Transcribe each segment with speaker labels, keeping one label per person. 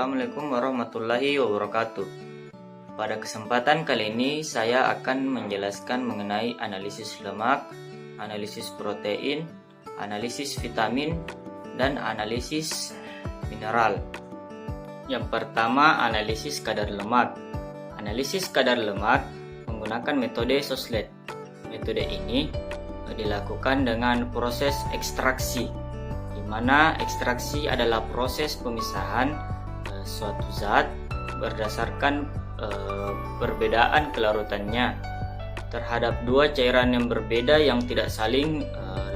Speaker 1: Assalamualaikum warahmatullahi wabarakatuh. Pada kesempatan kali ini saya akan menjelaskan mengenai analisis lemak, analisis protein, analisis vitamin, dan analisis mineral. Yang pertama, analisis kadar lemak. Analisis kadar lemak menggunakan metode Soslet. Metode ini dilakukan dengan proses ekstraksi, di mana ekstraksi adalah proses pemisahan suatu zat berdasarkan perbedaan kelarutannya terhadap dua cairan yang berbeda yang tidak saling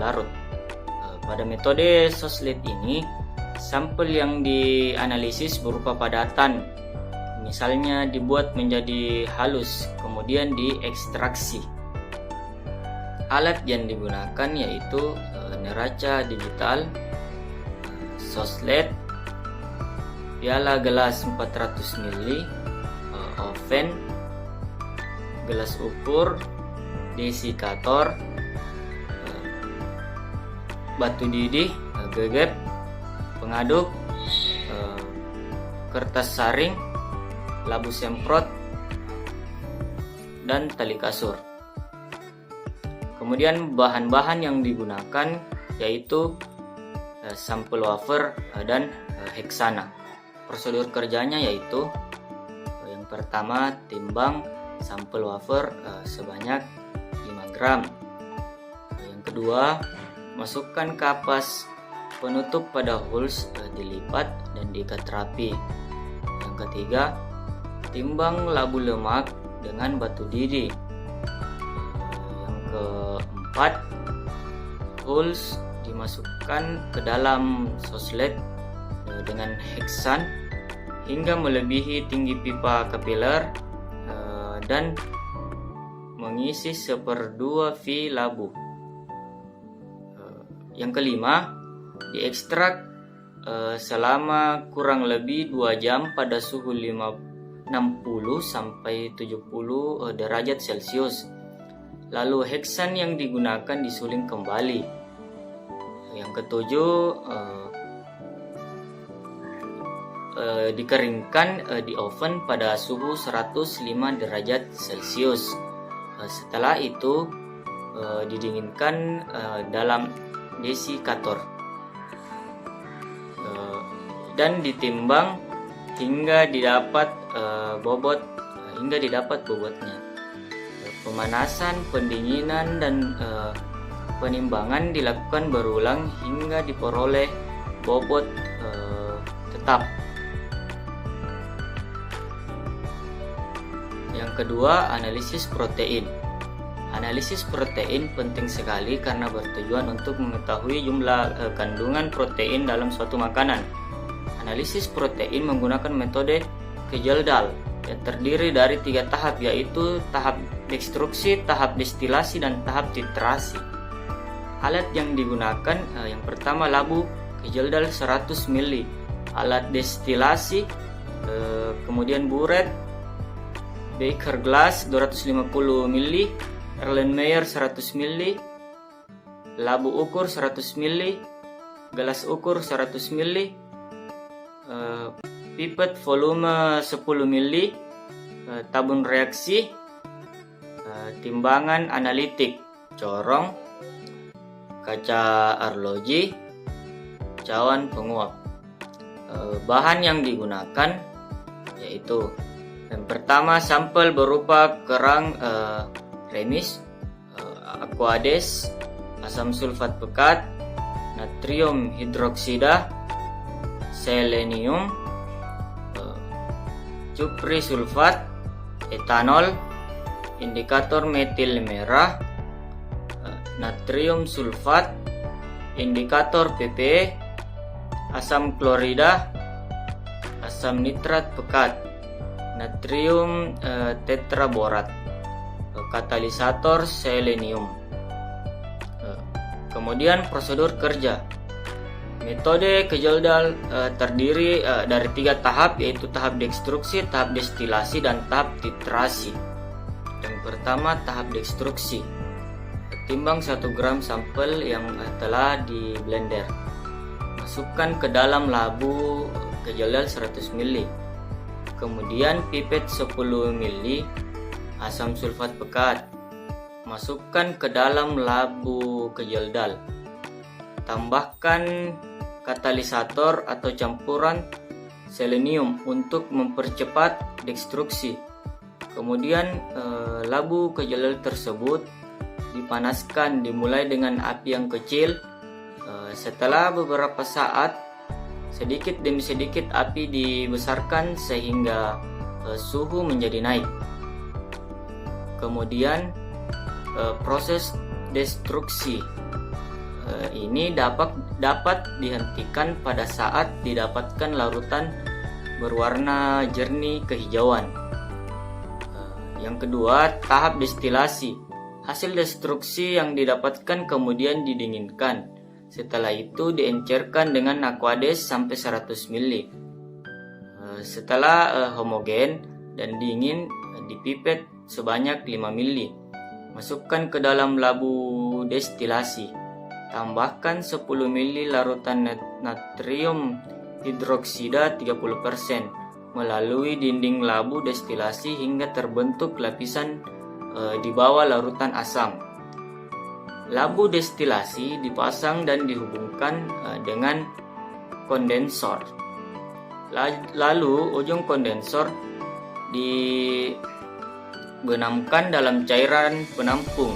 Speaker 1: larut. Pada metode Soslet ini, sampel yang dianalisis berupa padatan, misalnya dibuat menjadi halus, kemudian diekstraksi. Alat yang digunakan yaitu neraca digital, Soslet, piala gelas 400 ml, oven, gelas ukur, desikator, batu didih, gegep, pengaduk, kertas saring, labu semprot, dan tali kasur. Kemudian bahan-bahan yang digunakan yaitu sampel wafer dan heksana. Prosedur kerjanya yaitu yang pertama, timbang sampel wafer sebanyak 5 gram. Yang kedua, masukkan kapas penutup pada holes, dilipat dan diikat rapi. Yang ketiga, timbang labu lemak dengan batu didih. Yang keempat, holes dimasukkan ke dalam Soslet dengan heksan hingga melebihi tinggi pipa kapiler dan mengisi 1/2 V labu. Yang kelima, diekstrak selama kurang lebih 2 jam pada suhu 60 sampai 70 derajat Celcius. Lalu heksan yang digunakan disuling kembali. Yang ketujuh, dikeringkan di oven pada suhu 105 derajat Celcius. Setelah itu didinginkan dalam desikator dan ditimbang hingga didapat bobotnya. Pemanasan, pendinginan, dan penimbangan dilakukan berulang hingga diperoleh bobot tetap. Yang kedua, analisis protein. Analisis protein penting sekali karena bertujuan untuk mengetahui jumlah kandungan protein dalam suatu makanan. Analisis protein menggunakan metode Kjeldahl yang terdiri dari 3 tahap, yaitu tahap dekstruksi, tahap destilasi, dan tahap titrasi. Alat yang digunakan yang pertama, labu Kjeldahl 100 ml, alat destilasi, kemudian buret, Becher glass 250 ml, Erlenmeyer 100 ml, labu ukur 100 ml, gelas ukur 100 ml, pipet volume 10 ml, tabung reaksi, timbangan analitik, corong, kaca arloji, cawan penguap. Bahan yang digunakan yaitu yang pertama, sampel berupa kerang remis, aquades, asam sulfat pekat, natrium hidroksida, selenium, cupri sulfat, etanol, indikator metil merah, natrium sulfat, indikator PPE, asam klorida, asam nitrat pekat, natrium tetraborat, katalisator selenium. Kemudian prosedur kerja. Metode Kjeldahl terdiri dari 3 tahap, yaitu tahap dekstruksi, tahap destilasi, dan tahap titrasi. Yang pertama, tahap dekstruksi. Timbang 1 gram sampel yang telah di blender. Masukkan ke dalam labu kejeldal 100 ml. Kemudian pipet 10 ml asam sulfat pekat. Masukkan ke dalam labu kejeldal. Tambahkan katalisator atau campuran selenium untuk mempercepat destruksi. Kemudian labu kejeldal tersebut dipanaskan dimulai dengan api yang kecil. Setelah beberapa saat, sedikit demi sedikit api dibesarkan sehingga suhu menjadi naik. Kemudian proses destruksi ini dapat dihentikan pada saat didapatkan larutan berwarna jernih kehijauan. Yang kedua, tahap destilasi. Hasil destruksi yang didapatkan kemudian didinginkan. Setelah itu diencerkan dengan aquades sampai 100 ml. Setelah homogen dan dingin, dipipet sebanyak 5 ml. Masukkan ke dalam labu destilasi. Tambahkan 10 ml larutan natrium hidroksida 30% melalui dinding labu destilasi hingga terbentuk lapisan di bawah larutan asam. Labu destilasi dipasang dan dihubungkan dengan kondensor. Lalu ujung kondensor dibenamkan dalam cairan penampung.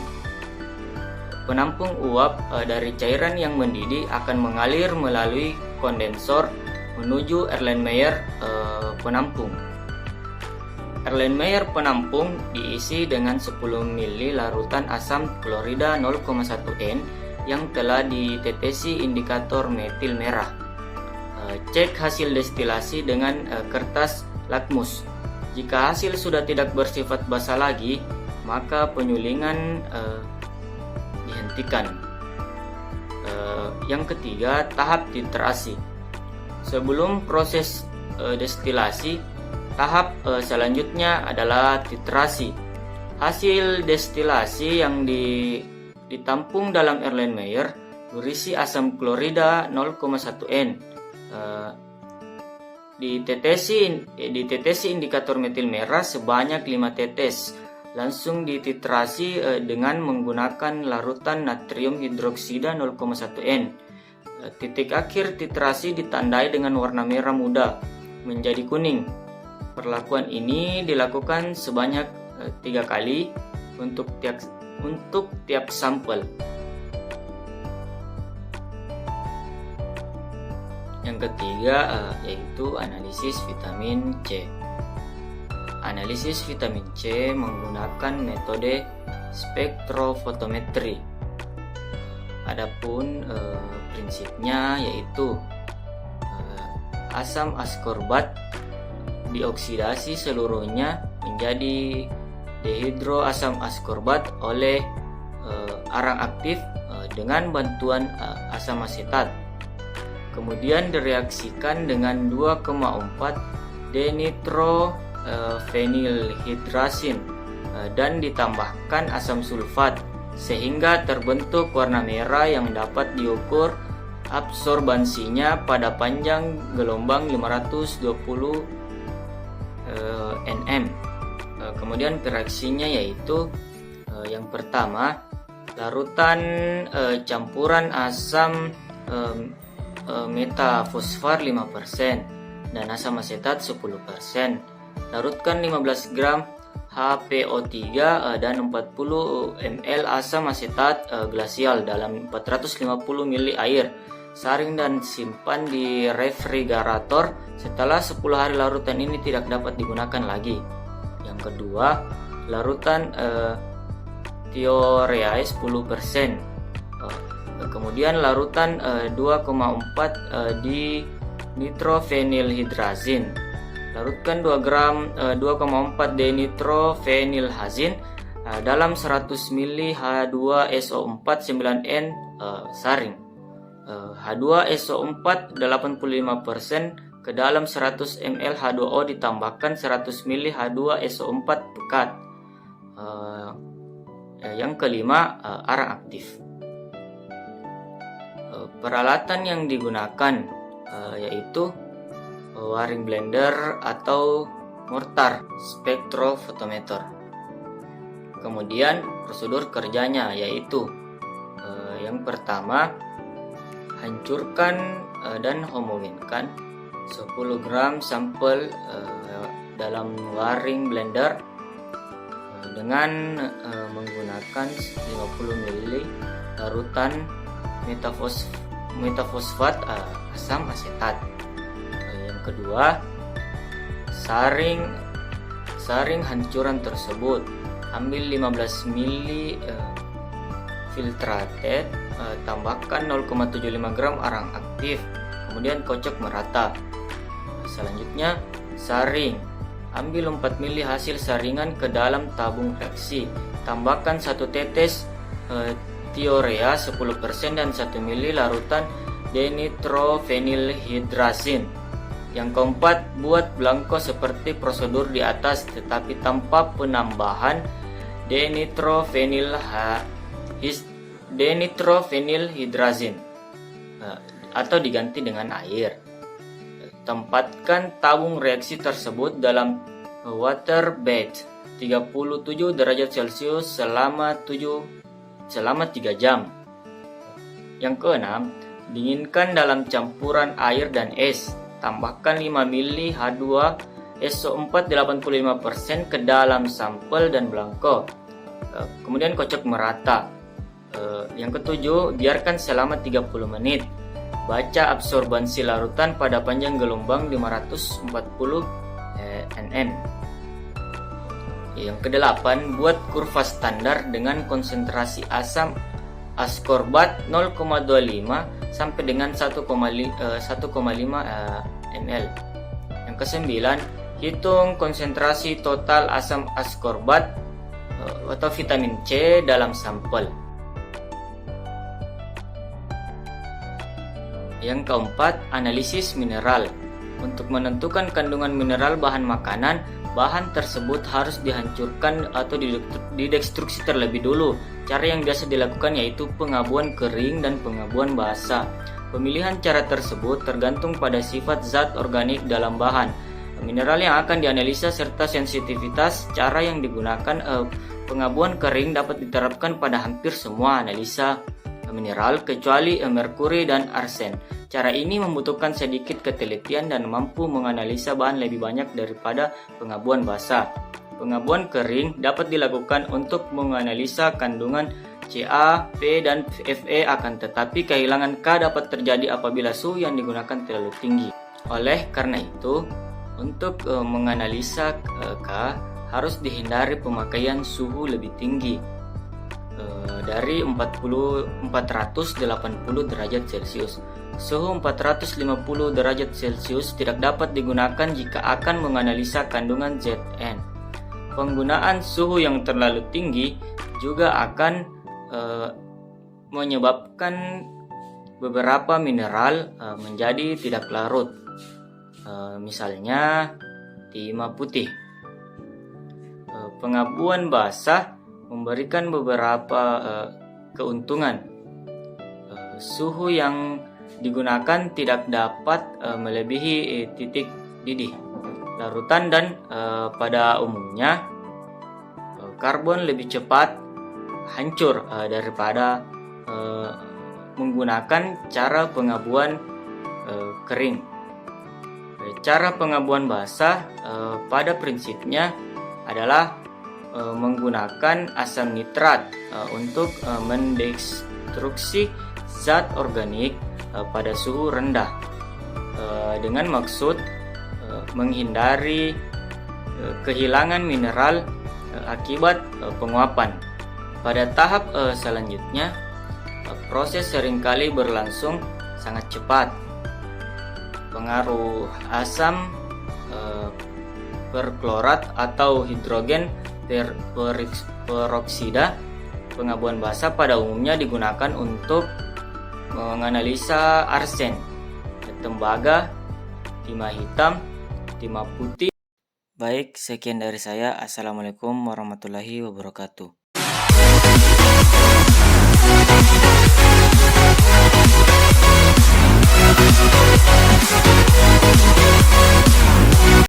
Speaker 1: Penampung uap dari cairan yang mendidih akan mengalir melalui kondensor menuju Erlenmeyer penampung. Erlenmeyer penampung diisi dengan 10 ml larutan asam klorida 0,1 N yang telah ditetesi indikator metil merah. Cek hasil destilasi dengan kertas lakmus. Jika hasil sudah tidak bersifat basa lagi, maka penyulingan dihentikan. Yang ketiga, tahap titrasi. Sebelum proses destilasi, tahap selanjutnya adalah titrasi. Hasil destilasi yang ditampung dalam Erlenmeyer berisi asam klorida 0,1 N. Ditetesi indikator metil merah sebanyak 5 tetes. Langsung dititrasi dengan menggunakan larutan natrium hidroksida 0,1 N. Titik akhir titrasi ditandai dengan warna merah muda menjadi kuning. Perlakuan ini dilakukan sebanyak 3 kali untuk tiap sampel. Yang ketiga yaitu analisis vitamin C. Analisis vitamin C menggunakan metode spektrofotometri. Adapun prinsipnya yaitu asam askorbat dioksidasi seluruhnya menjadi dehidroasam askorbat oleh arang aktif dengan bantuan asam asetat. Kemudian direaksikan dengan 2,4 denitrophenylhydrazine dan ditambahkan asam sulfat sehingga terbentuk warna merah yang dapat diukur absorbansinya pada panjang gelombang 520 nm. Kemudian reaksinya yaitu yang pertama, larutan campuran asam metafosfar 5% dan asam asetat 10%. Larutkan 15 gram HPO3 dan 40 ml asam asetat glasial dalam 450 ml air. Saring dan simpan di refrigerator. Setelah 10 hari larutan ini tidak dapat digunakan lagi. Yang kedua, larutan thioreais 10%. Kemudian larutan 2,4 di nitrophenylhydrazine. Larutkan 2 gram 2,4 denitrophenylhazine dalam 100 ml H2SO4 9N saring. H2SO4 85% ke dalam 100 ml H2O ditambahkan 100 ml H2SO4 pekat. Yang kelima, arang aktif. Peralatan yang digunakan yaitu waring blender atau mortar spektrofotometer. Kemudian prosedur kerjanya yaitu yang pertama, hancurkan dan homogenkan 10 gram sampel dalam waring blender dengan menggunakan 50 ml larutan metafosfat asam asetat. Yang kedua, saring hancuran tersebut. Ambil 15 ml filtrate, tambahkan 0,75 gram arang aktif, kemudian kocok merata. Selanjutnya, saring. Ambil 4 ml hasil saringan ke dalam tabung reaksi. Tambahkan 1 tetes thiorea 10% dan 1 ml larutan dinitrofenilhidrazin. Yang keempat, buat blanko seperti prosedur di atas tetapi tanpa penambahan dinitrofenilhidrazin atau diganti dengan air. Tempatkan tabung reaksi tersebut dalam water bed 37 derajat Celcius selama 3 jam. Yang keenam, dinginkan dalam campuran air dan es. Tambahkan 5 ml H2SO4 85% ke dalam sampel dan blanko. Kemudian kocok merata. Yang ketujuh, biarkan selama 30 menit. Baca absorbansi larutan pada panjang gelombang 540 nm. Yang kedelapan, buat kurva standar dengan konsentrasi asam askorbat 0,25 sampai dengan 1,5 ml. Yang kesembilan, hitung konsentrasi total asam askorbat atau vitamin C dalam sampel. Yang keempat, analisis mineral. Untuk menentukan kandungan mineral bahan makanan, bahan tersebut harus dihancurkan atau didestruksi terlebih dulu. Cara yang biasa dilakukan yaitu pengabuan kering dan pengabuan basah. Pemilihan cara tersebut tergantung pada sifat zat organik dalam bahan, mineral yang akan dianalisa serta sensitivitas. Cara yang digunakan pengabuan kering dapat diterapkan pada hampir semua analisa mineral kecuali merkuri dan arsen. Cara ini membutuhkan sedikit ketelitian dan mampu menganalisa bahan lebih banyak daripada pengabuan basah. Pengabuan kering dapat dilakukan untuk menganalisa kandungan Ca, P, dan Fe, akan tetapi kehilangan K dapat terjadi apabila suhu yang digunakan terlalu tinggi. Oleh karena itu, untuk menganalisa K harus dihindari pemakaian suhu lebih tinggi dari 480 derajat Celcius. Suhu 450 derajat Celcius tidak dapat digunakan jika akan menganalisa kandungan Zn. Penggunaan suhu yang terlalu tinggi juga akan menyebabkan beberapa mineral menjadi tidak larut. Misalnya timah putih. Pengabuan basah memberikan beberapa keuntungan. Suhu yang digunakan tidak dapat melebihi titik didih larutan dan pada umumnya karbon lebih cepat hancur daripada menggunakan cara pengabuan kering. Cara pengabuan basah pada prinsipnya adalah menggunakan asam nitrat untuk mendestruksi zat organik pada suhu rendah dengan maksud menghindari kehilangan mineral akibat penguapan. Pada tahap selanjutnya, proses seringkali berlangsung sangat cepat. Pengaruh asam perklorat atau hidrogen peroksida. Pengabuan basah pada umumnya digunakan untuk menganalisa arsen, tembaga, timah hitam, timah putih. Baik, sekian dari saya. Assalamualaikum warahmatullahi wabarakatuh.